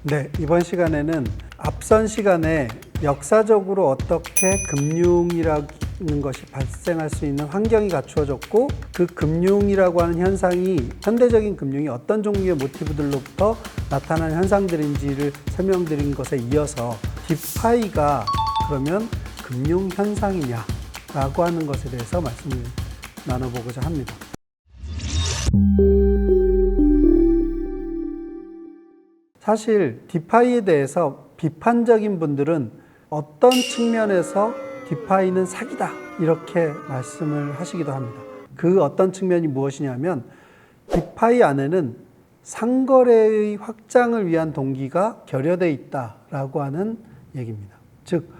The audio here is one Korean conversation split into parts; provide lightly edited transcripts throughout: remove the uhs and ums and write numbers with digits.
네, 이번 시간에는 앞선 시간에 역사적으로 어떻게 금융이라는 것이 발생할 수 있는 환경이 갖추어졌고 그 금융이라고 하는 현상이 현대적인 금융이 어떤 종류의 모티브들로부터 나타나는 현상들인지를 설명드린 것에 이어서 디파이가 그러면 금융 현상이냐라고 하는 것에 대해서 말씀을 나눠보고자 합니다. 사실 디파이에 대해서 비판적인 분들은 어떤 측면에서 디파이는 사기다 이렇게 말씀을 하시기도 합니다. 그 어떤 측면이 무엇이냐면 디파이 안에는 상거래의 확장을 위한 동기가 결여되어 있다라고 하는 얘기입니다. 즉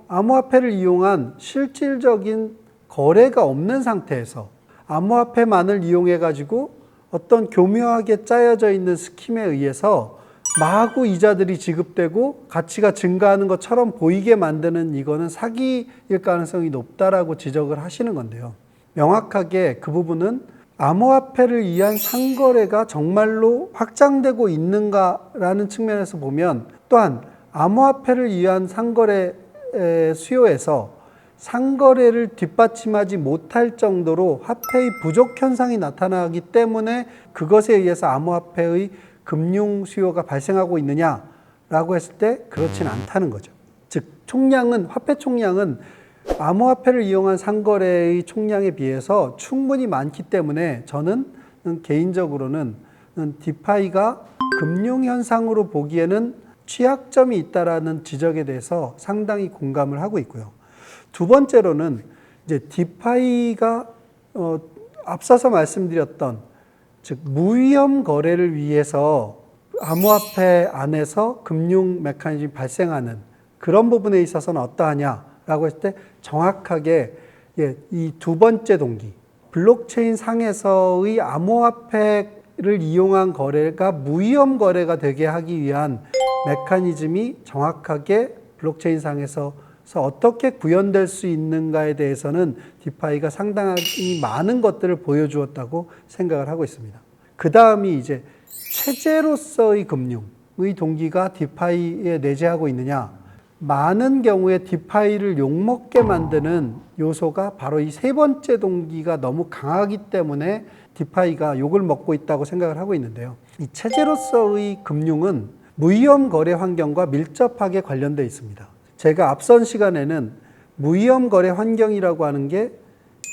암호화폐를 이용한 실질적인 거래가 없는 상태에서 암호화폐만을 이용해 가지고 어떤 교묘하게 짜여져 있는 스킴에 의해서 마구 이자들이 지급되고 가치가 증가하는 것처럼 보이게 만드는 이거는 사기일 가능성이 높다라고 지적을 하시는 건데요. 명확하게 그 부분은 암호화폐를 위한 상거래가 정말로 확장되고 있는가라는 측면에서 보면 또한 암호화폐를 위한 상거래 수요에서 상거래를 뒷받침하지 못할 정도로 화폐의 부족 현상이 나타나기 때문에 그것에 의해서 암호화폐의 금융 수요가 발생하고 있느냐라고 했을 때 그렇지는 않다는 거죠. 즉 화폐 총량은 암호화폐를 이용한 상거래의 총량에 비해서 충분히 많기 때문에 저는 개인적으로는 디파이가 금융 현상으로 보기에는 취약점이 있다라는 지적에 대해서 상당히 공감을 하고 있고요. 두 번째로는 이제 디파이가 앞서서 말씀드렸던 즉 무위험 거래를 위해서 암호화폐 안에서 금융 메커니즘이 발생하는 그런 부분에 있어서는 어떠하냐라고 했을 때 정확하게 이 두 번째 동기 블록체인 상에서의 암호화폐를 이용한 거래가 무위험 거래가 되게 하기 위한 메커니즘이 정확하게 블록체인 상에서 어떻게 구현될 수 있는가에 대해서는 디파이가 상당히 많은 것들을 보여주었다고 생각을 하고 있습니다. 그 다음이 이제 체제로서의 금융의 동기가 디파이에 내재하고 있느냐. 많은 경우에 디파이를 욕먹게 만드는 요소가 바로 이 세 번째 동기가 너무 강하기 때문에 디파이가 욕을 먹고 있다고 생각을 하고 있는데요. 이 체제로서의 금융은 무위험 거래 환경과 밀접하게 관련되어 있습니다. 제가 앞선 시간에는 무위험 거래 환경이라고 하는 게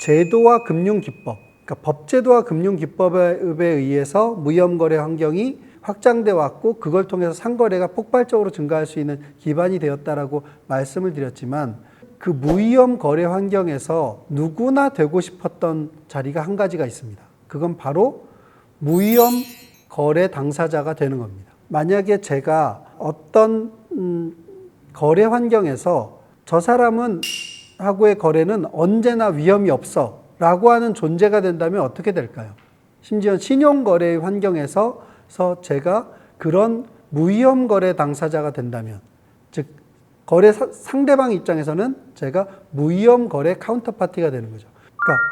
제도와 금융 기법, 그러니까 법제도와 금융 기법에 의해서 무위험 거래 환경이 확장돼 왔고 그걸 통해서 상거래가 폭발적으로 증가할 수 있는 기반이 되었다라고 말씀을 드렸지만 그 무위험 거래 환경에서 누구나 되고 싶었던 자리가 한 가지가 있습니다. 그건 바로 무위험 거래 당사자가 되는 겁니다. 만약에 제가 어떤 거래 환경에서 저 사람은 하고의 거래는 언제나 위험이 없어 라고 하는 존재가 된다면 어떻게 될까요? 심지어 신용거래의 환경에서 제가 그런 무위험 거래 당사자가 된다면 즉 거래 상대방 입장에서는 제가 무위험 거래 카운터파티가 되는 거죠. 그러니까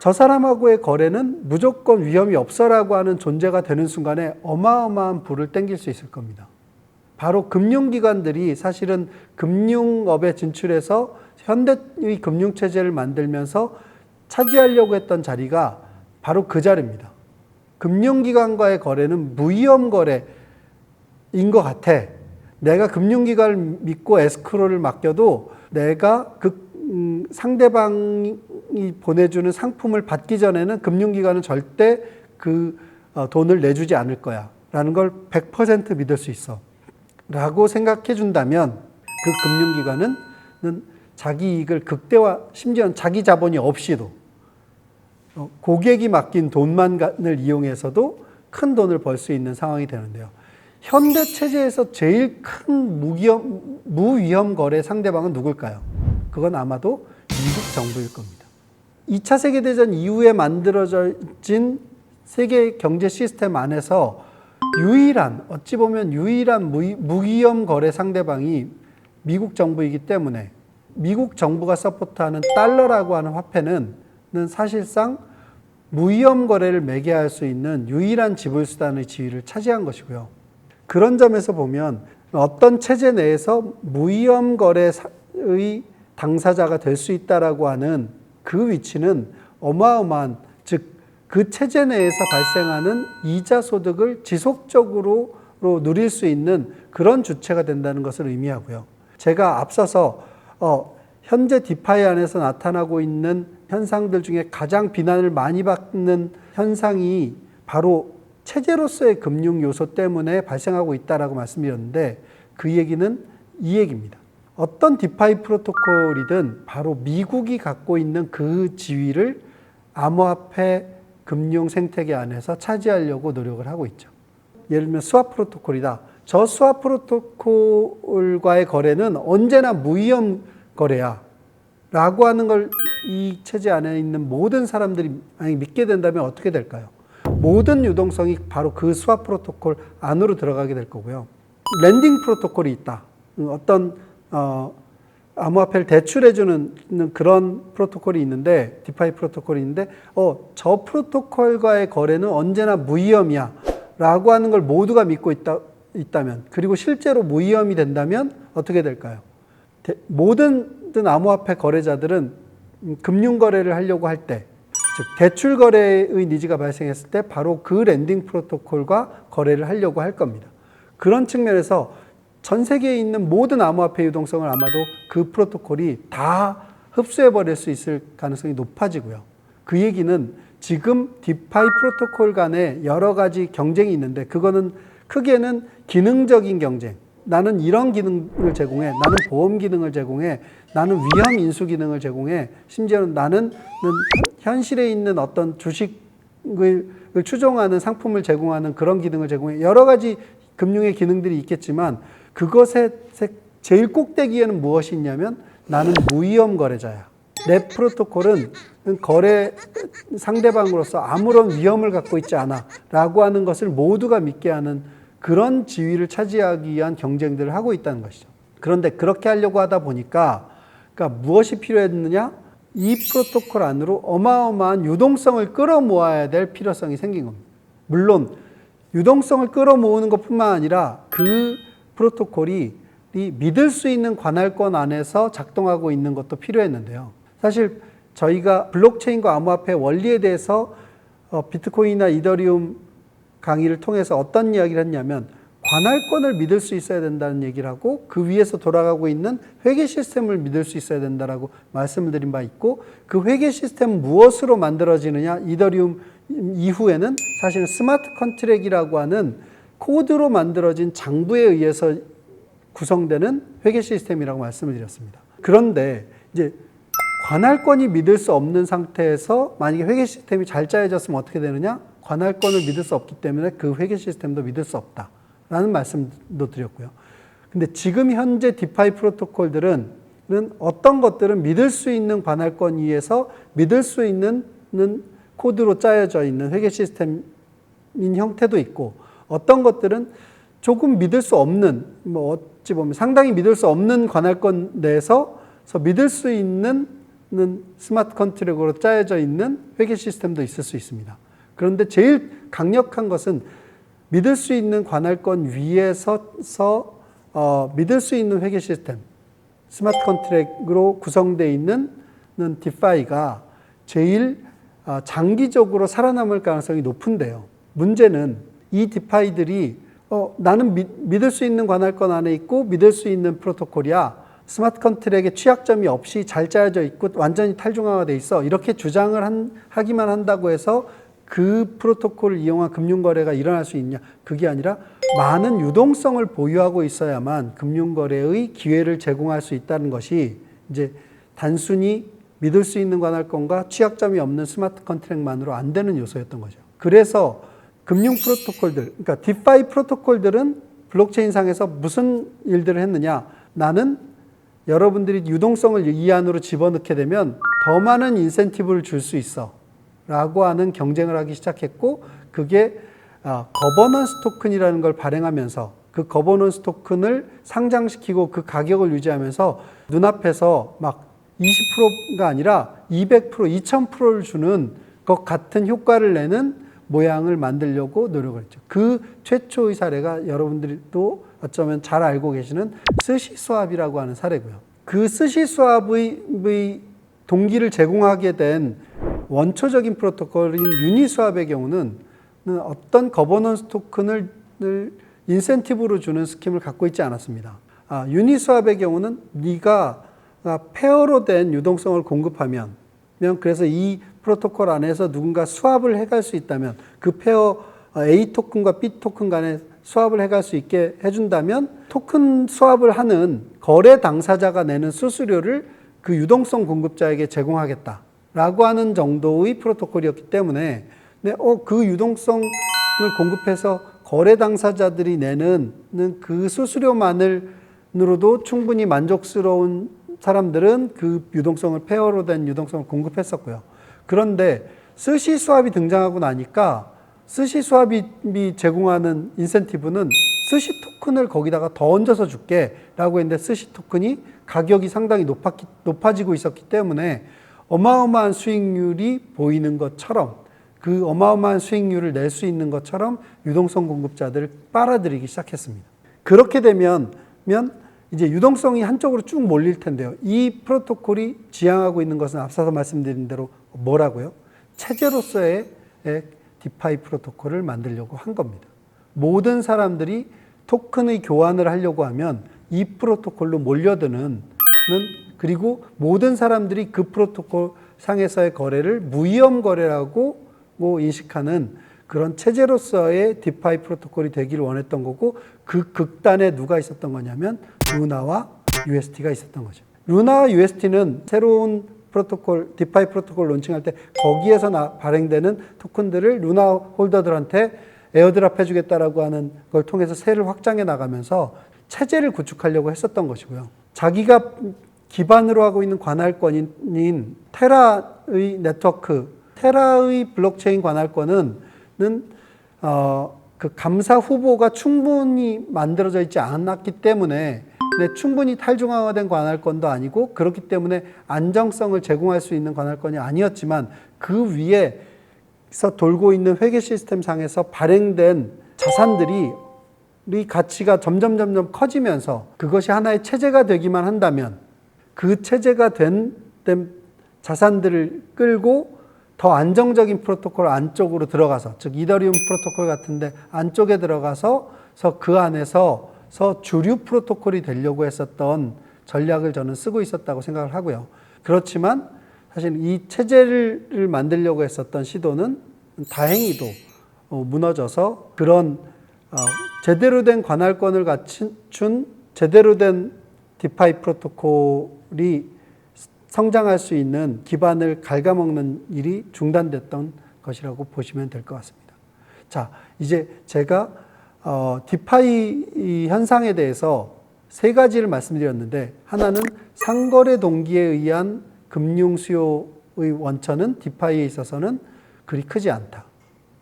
저 사람하고의 거래는 무조건 위험이 없어라고 하는 존재가 되는 순간에 어마어마한 불을 땡길 수 있을 겁니다. 바로 금융기관들이 사실은 금융업에 진출해서 현대의 금융체제를 만들면서 차지하려고 했던 자리가 바로 그 자리입니다. 금융기관과의 거래는 무위험 거래인 것 같아. 내가 금융기관을 믿고 에스크로를 맡겨도 내가 그 상대방이 보내주는 상품을 받기 전에는 금융기관은 절대 그 돈을 내주지 않을 거야 라는 걸 100% 믿을 수 있어 라고 생각해 준다면 그 금융기관은 자기 이익을 극대화, 심지어는 자기 자본이 없이도 고객이 맡긴 돈만을 이용해서도 큰 돈을 벌 수 있는 상황이 되는데요. 현대 체제에서 제일 큰 무위험 거래 상대방은 누굴까요? 그건 아마도 미국 정부일 겁니다. 2차 세계대전 이후에 만들어진 세계 경제 시스템 안에서 어찌 보면 유일한 무위험 거래 상대방이 미국 정부이기 때문에 미국 정부가 서포트하는 달러라고 하는 화폐는 사실상 무위험 거래를 매개할 수 있는 유일한 지불수단의 지위를 차지한 것이고요. 그런 점에서 보면 어떤 체제 내에서 무위험 거래의 당사자가 될 수 있다라고 하는 그 위치는 어마어마한, 즉 그 체제 내에서 발생하는 이자 소득을 지속적으로 누릴 수 있는 그런 주체가 된다는 것을 의미하고요. 제가 앞서서 현재 디파이 안에서 나타나고 있는 현상들 중에 가장 비난을 많이 받는 현상이 바로 체제로서의 금융 요소 때문에 발생하고 있다라고 말씀드렸는데, 그 얘기는 이 얘기입니다. 어떤 디파이 프로토콜이든 바로 미국이 갖고 있는 그 지위를 암호화폐 금융 생태계 안에서 차지하려고 노력을 하고 있죠. 예를 들면 스왑 프로토콜이다. 저 스왑 프로토콜과의 거래는 언제나 무위험 거래야 라고 하는 걸 이 체제 안에 있는 모든 사람들이 만약 믿게 된다면 어떻게 될까요? 모든 유동성이 바로 그 스왑 프로토콜 안으로 들어가게 될 거고요. 렌딩 프로토콜이 있다. 어떤 암호화폐를 대출해주는 그런 프로토콜이 있는데, 디파이 프로토콜이 있는데, 저 프로토콜과의 거래는 언제나 무위험이야 라고 하는 걸 모두가 믿고 있다면, 그리고 실제로 무위험이 된다면 어떻게 될까요? 모든 암호화폐 거래자들은 금융 거래를 하려고 할 때, 즉 대출 거래의 니즈가 발생했을 때 바로 그 렌딩 프로토콜과 거래를 하려고 할 겁니다. 그런 측면에서 전 세계에 있는 모든 암호화폐 유동성을 아마도 그 프로토콜이 다 흡수해버릴 수 있을 가능성이 높아지고요. 그 얘기는 지금 디파이 프로토콜 간에 여러 가지 경쟁이 있는데, 그거는 크게는 기능적인 경쟁. 나는 이런 기능을 제공해, 나는 보험 기능을 제공해, 나는 위험 인수 기능을 제공해, 심지어는 나는 현실에 있는 어떤 주식을 추종하는 상품을 제공하는 그런 기능을 제공해. 여러 가지 금융의 기능들이 있겠지만 그것의 제일 꼭대기에는 무엇이 있냐면 나는 무위험 거래자야. 내 프로토콜은 거래 상대방으로서 아무런 위험을 갖고 있지 않아 라고 하는 것을 모두가 믿게 하는 그런 지위를 차지하기 위한 경쟁들을 하고 있다는 것이죠. 그런데 그렇게 하려고 하다 보니까 그러니까 무엇이 필요했느냐? 이 프로토콜 안으로 어마어마한 유동성을 끌어모아야 될 필요성이 생긴 겁니다. 물론 유동성을 끌어모으는 것뿐만 아니라 그 프로토콜이 믿을 수 있는 관할권 안에서 작동하고 있는 것도 필요했는데요. 사실 저희가 블록체인과 암호화폐 원리에 대해서 비트코인이나 이더리움 강의를 통해서 어떤 이야기를 했냐면 관할권을 믿을 수 있어야 된다는 얘기를 하고 그 위에서 돌아가고 있는 회계 시스템을 믿을 수 있어야 된다라고 말씀을 드린 바 있고, 그 회계 시스템은 무엇으로 만들어지느냐? 이더리움 이후에는 사실은 스마트 컨트랙이라고 하는 코드로 만들어진 장부에 의해서 구성되는 회계 시스템이라고 말씀을 드렸습니다. 그런데 이제 관할권이 믿을 수 없는 상태에서 만약에 회계 시스템이 잘 짜여졌으면 어떻게 되느냐? 관할권을 믿을 수 없기 때문에 그 회계 시스템도 믿을 수 없다라는 말씀도 드렸고요. 근데 지금 현재 디파이 프로토콜들은 어떤 것들은 믿을 수 있는 관할권 위에서 믿을 수 있는 코드로 짜여져 있는 회계 시스템인 형태도 있고, 어떤 것들은 조금 믿을 수 없는, 어찌 보면 상당히 믿을 수 없는 관할권 내에서 믿을 수 있는 스마트 컨트랙으로 짜여져 있는 회계 시스템도 있을 수 있습니다. 그런데 제일 강력한 것은 믿을 수 있는 관할권 위에서 믿을 수 있는 회계 시스템, 스마트 컨트랙으로 구성되어 있는 디파이가 제일 장기적으로 살아남을 가능성이 높은데요. 문제는 이 디파이들이 나는 믿을 수 있는 관할권 안에 있고 믿을 수 있는 프로토콜이야. 스마트 컨트랙에 취약점이 없이 잘 짜여져 있고 완전히 탈중앙화되어 있어. 이렇게 주장을 하기만 한다고 해서 그 프로토콜을 이용한 금융거래가 일어날 수 있냐? 그게 아니라 많은 유동성을 보유하고 있어야만 금융거래의 기회를 제공할 수 있다는 것이 이제 단순히 믿을 수 있는 관할권과 취약점이 없는 스마트 컨트랙만으로 안 되는 요소였던 거죠. 그래서 금융 프로토콜들, 그러니까 디파이 프로토콜들은 블록체인 상에서 무슨 일들을 했느냐? 나는 여러분들이 유동성을 이 안으로 집어넣게 되면 더 많은 인센티브를 줄 수 있어 라고 하는 경쟁을 하기 시작했고, 그게 거버넌스 토큰이라는 걸 발행하면서 그 거버넌스 토큰을 상장시키고 그 가격을 유지하면서 눈앞에서 막 20%가 아니라 200%, 2000%를 주는 것 같은 효과를 내는 모양을 만들려고 노력을 했죠. 그 최초의 사례가 여러분들도 어쩌면 잘 알고 계시는 스시스왑이라고 하는 사례고요. 그 스시스왑의 동기를 제공하게 된 원초적인 프로토콜인 유니스왑의 경우는 어떤 거버넌스 토큰을 인센티브로 주는 스킴을 갖고 있지 않았습니다. 유니스왑의 경우는 네가 페어로 된 유동성을 공급하면, 그래서 이 프로토콜 안에서 누군가 스왑을 해갈 수 있다면, 그 페어 A 토큰과 B 토큰 간에 스왑을 해갈 수 있게 해준다면 토큰 스왑을 하는 거래 당사자가 내는 수수료를 그 유동성 공급자에게 제공하겠다라고 하는 정도의 프로토콜이었기 때문에 그 유동성을 공급해서 거래 당사자들이 내는 그 수수료만으로도 충분히 만족스러운 사람들은 그 유동성을 페어로 된 유동성을 공급했었고요. 그런데 스시스왑이 등장하고 나니까 스시스왑이 제공하는 인센티브는 스시 토큰을 거기다가 더 얹어서 줄게 라고 했는데, 스시 토큰이 가격이 상당히 높아지고 있었기 때문에 어마어마한 수익률이 보이는 것처럼, 그 어마어마한 수익률을 낼 수 있는 것처럼 유동성 공급자들을 빨아들이기 시작했습니다. 그렇게 되면 이제 유동성이 한쪽으로 쭉 몰릴 텐데요. 이 프로토콜이 지향하고 있는 것은 앞서서 말씀드린 대로 뭐라고요? 체제로서의 디파이 프로토콜을 만들려고 한 겁니다. 모든 사람들이 토큰의 교환을 하려고 하면 이 프로토콜로 몰려드는, 그리고 모든 사람들이 그 프로토콜 상에서의 거래를 무위험 거래라고 인식하는 그런 체제로서의 디파이 프로토콜이 되기를 원했던 거고, 그 극단에 누가 있었던 거냐면 루나와 UST가 있었던 거죠. 루나와 UST는 새로운 프로토콜, 디파이 프로토콜 론칭할 때 거기에서 발행되는 토큰들을 루나 홀더들한테 에어드랍 해주겠다라고 하는 걸 통해서 세를 확장해 나가면서 체제를 구축하려고 했었던 것이고요. 자기가 기반으로 하고 있는 관할권인 테라의 네트워크, 테라의 블록체인 관할권은 그 감사 후보가 충분히 만들어져 있지 않았기 때문에, 충분히 탈중앙화된 관할권도 아니고, 그렇기 때문에 안정성을 제공할 수 있는 관할권이 아니었지만, 그 위에서 돌고 있는 회계 시스템 상에서 발행된 자산들이 가치가 점점 커지면서 그것이 하나의 체제가 되기만 한다면, 그 체제가 된 자산들을 끌고 더 안정적인 프로토콜 안쪽으로 들어가서, 즉 이더리움 프로토콜 같은데 안쪽에 들어가서 그 안에서 주류 프로토콜이 되려고 했었던 전략을 저는 쓰고 있었다고 생각을 하고요. 그렇지만 사실 이 체제를 만들려고 했었던 시도는 다행히도 무너져서, 그런 제대로 된 관할권을 갖춘 제대로 된 디파이 프로토콜이 성장할 수 있는 기반을 갉아먹는 일이 중단됐던 것이라고 보시면 될 것 같습니다. 자, 이제 제가 디파이 현상에 대해서 세 가지를 말씀드렸는데, 하나는 상거래 동기에 의한 금융 수요의 원천은 디파이에 있어서는 그리 크지 않다.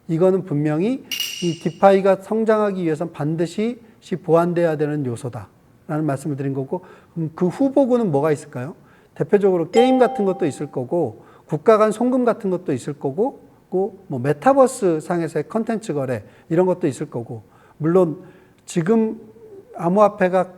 이거는 분명히 이 디파이가 성장하기 위해서는 반드시 보완돼야 되는 요소다라는 말씀을 드린 거고, 그 후보군은 뭐가 있을까요? 대표적으로 게임 같은 것도 있을 거고, 국가 간 송금 같은 것도 있을 거고, 뭐 메타버스 상에서의 컨텐츠 거래 이런 것도 있을 거고, 물론 지금 암호화폐가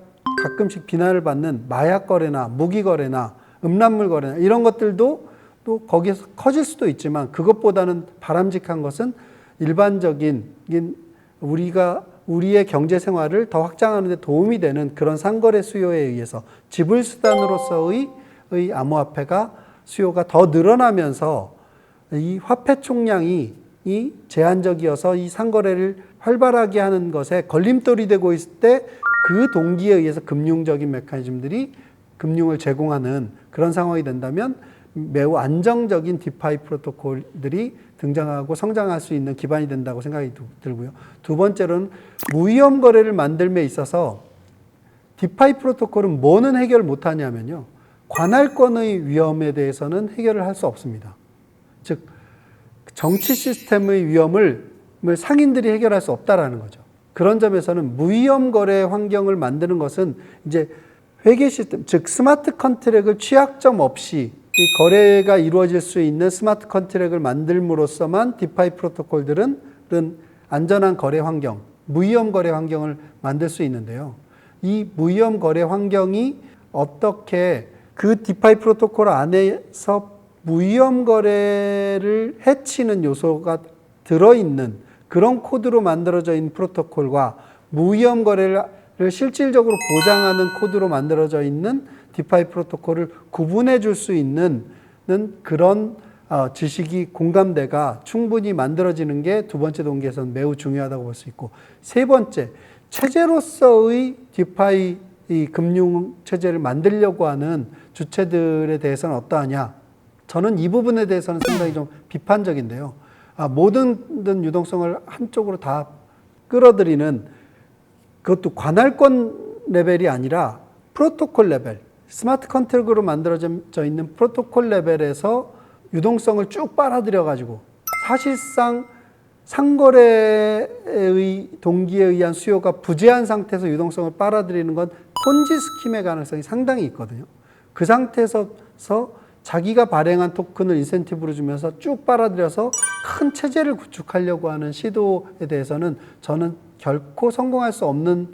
가끔씩 비난을 받는 마약 거래나 무기 거래나 음란물 거래나 이런 것들도 또 거기에서 커질 수도 있지만, 그것보다는 바람직한 것은 일반적인 우리의 경제 생활을 더 확장하는 데 도움이 되는 그런 상거래 수요에 의해서 지불 수단으로서의 암호화폐가 수요가 더 늘어나면서 이 화폐 총량이 제한적이어서 이 상거래를 활발하게 하는 것에 걸림돌이 되고 있을 때, 그 동기에 의해서 금융적인 메커니즘들이 금융을 제공하는 그런 상황이 된다면 매우 안정적인 디파이 프로토콜들이 등장하고 성장할 수 있는 기반이 된다고 생각이 들고요. 두 번째로는 무위험 거래를 만들m에 있어서 디파이 프로토콜은 뭐는 해결 못하냐면요, 관할권의 위험에 대해서는 해결을 할 수 없습니다. 즉 정치 시스템의 위험을 상인들이 해결할 수 없다라는 거죠. 그런 점에서는 무위험 거래 환경을 만드는 것은 이제 회계 시스템, 즉 스마트 컨트랙을 취약점 없이 이 거래가 이루어질 수 있는 스마트 컨트랙을 만들므로써만 디파이 프로토콜들은 안전한 거래 환경, 무위험 거래 환경을 만들 수 있는데요. 이 무위험 거래 환경이 어떻게 그 디파이 프로토콜 안에서 무위험 거래를 해치는 요소가 들어있는 그런 코드로 만들어져 있는 프로토콜과 무위험 거래를 실질적으로 보장하는 코드로 만들어져 있는 디파이 프로토콜을 구분해 줄 수 있는 그런 지식이 공감대가 충분히 만들어지는 게 두 번째 동기에서는 매우 중요하다고 볼 수 있고, 세 번째, 체제로서의 디파이 이 금융 체제를 만들려고 하는 주체들에 대해서는 어떠하냐? 저는 이 부분에 대해서는 상당히 좀 비판적인데요. 모든 유동성을 한쪽으로 다 끌어들이는, 그것도 관할권 레벨이 아니라 프로토콜 레벨, 스마트 컨트랙으로 만들어져 있는 프로토콜 레벨에서 유동성을 쭉 빨아들여 가지고 사실상 상거래의 동기에 의한 수요가 부재한 상태에서 유동성을 빨아들이는 건 폰지 스킴의 가능성이 상당히 있거든요. 그 상태에서 자기가 발행한 토큰을 인센티브로 주면서 쭉 빨아들여서 큰 체제를 구축하려고 하는 시도에 대해서는 저는 결코 성공할 수 없는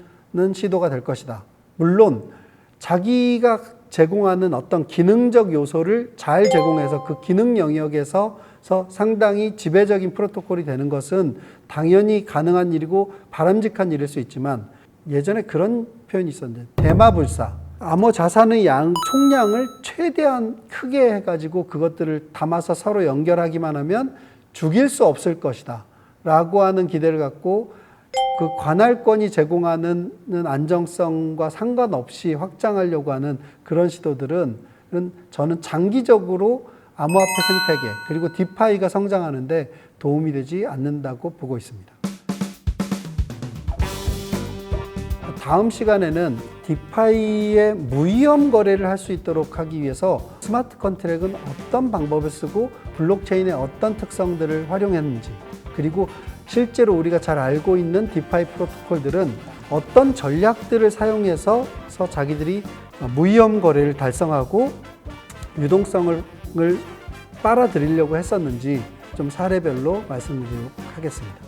시도가 될 것이다. 물론 자기가 제공하는 어떤 기능적 요소를 잘 제공해서 그 기능 영역에서 상당히 지배적인 프로토콜이 되는 것은 당연히 가능한 일이고 바람직한 일일 수 있지만, 예전에 그런 표현이 있었는데, 대마불사, 암호 자산의 총량을 최대한 크게 해가지고 그것들을 담아서 서로 연결하기만 하면 죽일 수 없을 것이다 라고 하는 기대를 갖고 그 관할권이 제공하는 안정성과 상관없이 확장하려고 하는 그런 시도들은 저는 장기적으로 암호화폐 생태계 그리고 디파이가 성장하는데 도움이 되지 않는다고 보고 있습니다. 다음 시간에는 디파이의 무위험 거래를 할 수 있도록 하기 위해서 스마트 컨트랙은 어떤 방법을 쓰고 블록체인의 어떤 특성들을 활용했는지, 그리고 실제로 우리가 잘 알고 있는 디파이 프로토콜들은 어떤 전략들을 사용해서 자기들이 무위험 거래를 달성하고 유동성을 빨아들이려고 했었는지 좀 사례별로 말씀드리도록 하겠습니다.